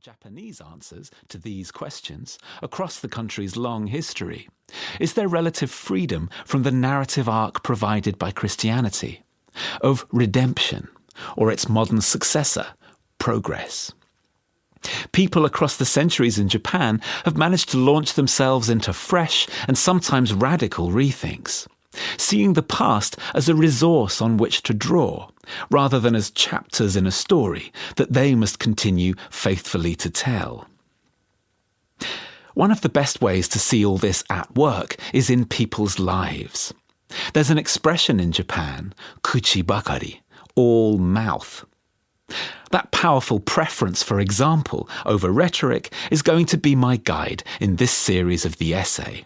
Japanese answers to these questions across the country's long history is their relative freedom from the narrative arc provided by Christianity, of redemption, or its modern successor, progress. People across the centuries in Japan have managed to launch themselves into fresh and sometimes radical rethinks, seeing the past as a resource on which to draw, rather than as chapters in a story that they must continue faithfully to tell. One of the best ways to see all this at work is in people's lives. There's an expression in Japan, kuchi bakari, all mouth. That powerful preference for example over rhetoric is going to be my guide in this series of the essay.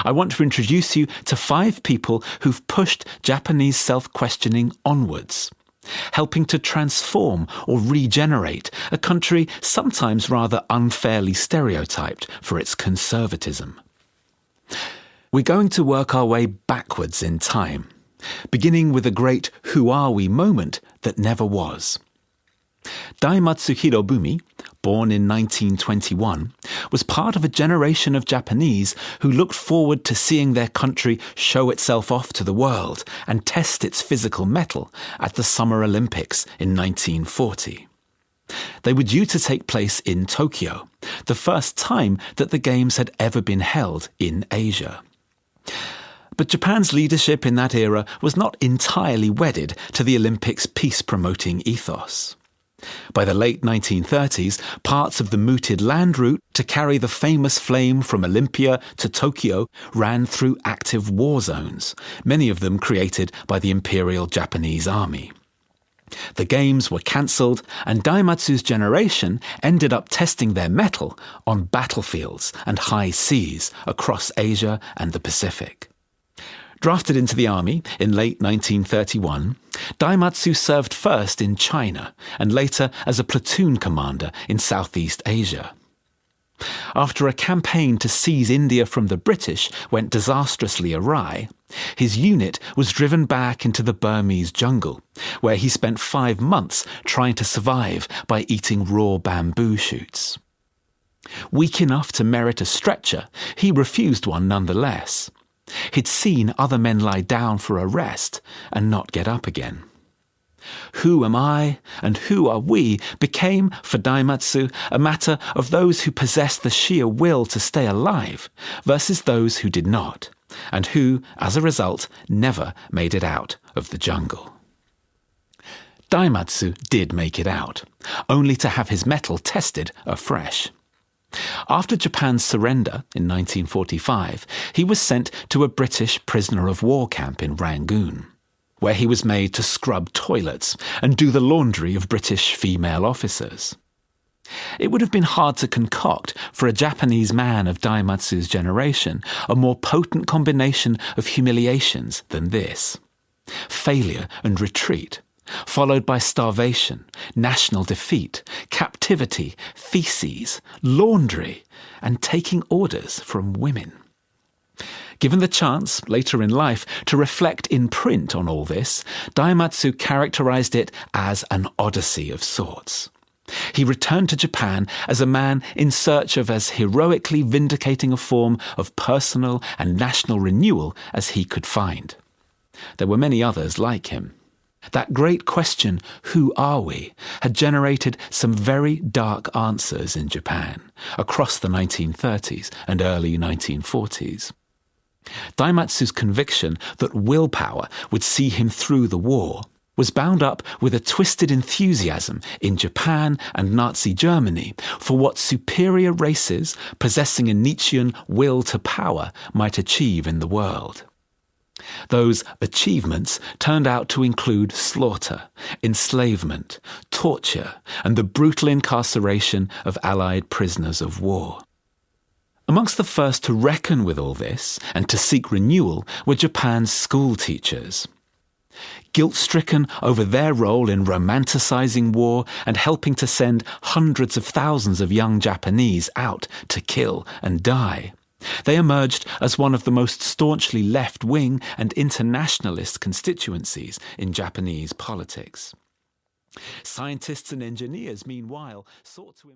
I want to introduce you to 5 people who've pushed Japanese self-questioning onwards, helping to transform or regenerate a country sometimes rather unfairly stereotyped for its conservatism. We're going to work our way backwards in time, beginning with a great who are we moment that never was. Daimatsu Hirobumi, born in 1921, was part of a generation of Japanese who looked forward to seeing their country show itself off to the world and test its physical mettle at the Summer Olympics in 1940. They were due to take place in Tokyo, the first time that the Games had ever been held in Asia. But Japan's leadership in that era was not entirely wedded to the Olympics' peace-promoting ethos. By the late 1930s, parts of the mooted land route to carry the famous flame from Olympia to Tokyo ran through active war zones, many of them created by the Imperial Japanese Army. The Games were cancelled, and Daimatsu's generation ended up testing their mettle on battlefields and high seas across Asia and the Pacific. Drafted into the army in late 1931, Daimatsu served first in China and later as a platoon commander in Southeast Asia. After a campaign to seize India from the British went disastrously awry, his unit was driven back into the Burmese jungle, where he spent 5 months trying to survive by eating raw bamboo shoots. Weak enough to merit a stretcher, he refused one nonetheless. He'd seen other men lie down for a rest and not get up again. Who am I and who are we became, for Daimatsu, a matter of those who possessed the sheer will to stay alive versus those who did not, and who, as a result, never made it out of the jungle. Daimatsu did make it out, only to have his mettle tested afresh. After Japan's surrender in 1945, he was sent to a British prisoner of war camp in Rangoon, where he was made to scrub toilets and do the laundry of British female officers. It would have been hard to concoct for a Japanese man of Daimatsu's generation a more potent combination of humiliations than this. Failure and retreat, followed by starvation, national defeat, captivity, feces, laundry, and taking orders from women. Given the chance, later in life, to reflect in print on all this, Daimatsu characterized it as an odyssey of sorts. He returned to Japan as a man in search of as heroically vindicating a form of personal and national renewal as he could find. There were many others like him. That great question, who are we, had generated some very dark answers in Japan across the 1930s and early 1940s. Daimatsu's conviction that willpower would see him through the war was bound up with a twisted enthusiasm in Japan and Nazi Germany for what superior races possessing a Nietzschean will to power might achieve in the world. Those achievements turned out to include slaughter, enslavement, torture, and the brutal incarceration of Allied prisoners of war. Amongst the first to reckon with all this and to seek renewal were Japan's school teachers. Guilt-stricken over their role in romanticizing war and helping to send hundreds of thousands of young Japanese out to kill and die, they emerged as one of the most staunchly left-wing and internationalist constituencies in Japanese politics. Scientists and engineers, meanwhile, sought to